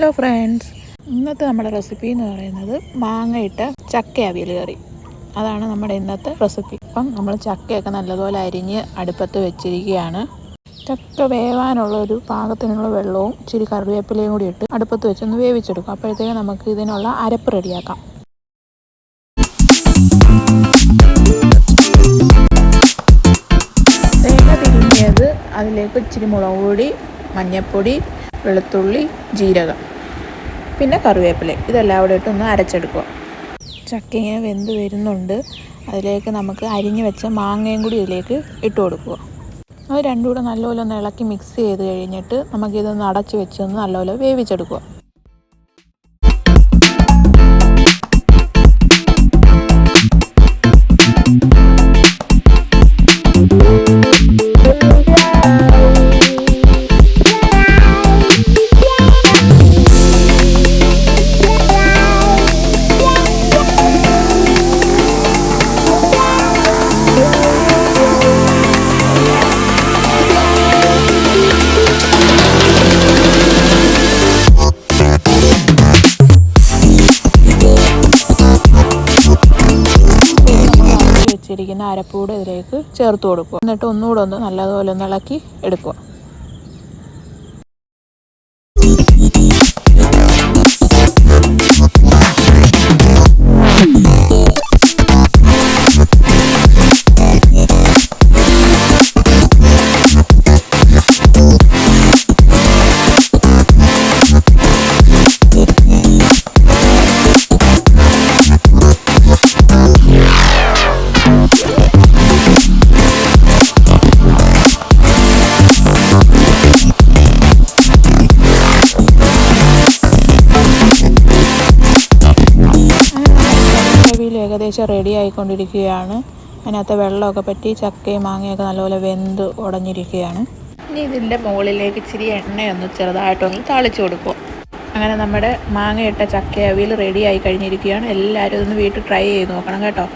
Hello friends, ഇന്നത്തെ നമ്മുടെ recipe എന്ന് പറയുന്നത് മാങ്ങയിട്ട ചക്ക അവിയൽ കറി. അതാണ് നമ്മുടെ ഇന്നത്തെ റെസിപ്പി. അപ്പം നമ്മൾ ചക്കയൊക്കെ നല്ലപോലെ അരിഞ്ഞ് അടുപ്പത്ത് വെച്ചിരിക്കുകയാണ്. ചക്ക വേവാനുള്ള ഒരു പാകത്തിനുള്ള വെള്ളവും ഇച്ചിരി കറിവേപ്പിലയും കൂടി ഇട്ട് അടുപ്പത്ത് വെച്ചൊന്ന് വേവിച്ചെടുക്കും. അപ്പോഴത്തേക്ക് നമുക്ക് ഇതിനുള്ള അരപ്പ് റെഡിയാക്കാം. തേങ്ങ തിരുമ്മിയത്, അതിലേക്ക് ഇച്ചിരി മുളക് പൊടി, മഞ്ഞൾപ്പൊടി, വെളുത്തുള്ളി, ജീരകം, പിന്നെ കറിവേപ്പില, ഇതെല്ലാം കൂടെ ഇട്ടൊന്ന് അരച്ചെടുക്കുക. ചക്ക ഇങ്ങനെ വെന്ത് വരുന്നുണ്ട്. അതിലേക്ക് നമുക്ക് അരിഞ്ഞു വെച്ച മാങ്ങയും കൂടി ഇതിലേക്ക് ഇട്ട് കൊടുക്കുക. അത് രണ്ടും കൂടെ നല്ലപോലെ ഒന്ന് ഇളക്കി മിക്സ് ചെയ്ത് കഴിഞ്ഞിട്ട് നമുക്കിതൊന്ന് അടച്ച് വെച്ചൊന്ന് നല്ലപോലെ വേവിച്ചെടുക്കുക. വെച്ചിരിക്കുന്ന അരപ്പൂടെ ഇതിലേക്ക് ചേർത്ത് കൊടുക്കുക. എന്നിട്ട് ഒന്നുകൂടെ ഒന്ന് നല്ലതുപോലെ ഒന്ന് ഇളക്കി എടുക്കുക. ഏകദേശം റെഡി ആയിക്കൊണ്ടിരിക്കുകയാണ്. അതിനകത്ത് വെള്ളമൊക്കെ പറ്റി ചക്കയും മാങ്ങയൊക്കെ നല്ലപോലെ വെന്ത് ഉടഞ്ഞിരിക്കുകയാണ്. ഇനി ഇതിൻ്റെ മുകളിലേക്ക് ഇച്ചിരി എണ്ണയൊന്ന് ചെറുതായിട്ടൊന്ന് താളിച്ച് കൊടുക്കുക. അങ്ങനെ നമ്മുടെ മാങ്ങയിട്ട ചക്ക അവിയൽ റെഡി ആയി കഴിഞ്ഞിരിക്കുകയാണ്. എല്ലാവരും ഇതൊന്ന് വീട്ടിൽ ട്രൈ ചെയ്ത് നോക്കണം കേട്ടോ.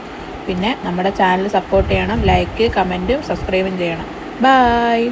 പിന്നെ നമ്മുടെ ചാനൽ സപ്പോർട്ട് ചെയ്യണം. ലൈക്ക്, കമൻറ്റും സബ്സ്ക്രൈബും ചെയ്യണം. ബൈ.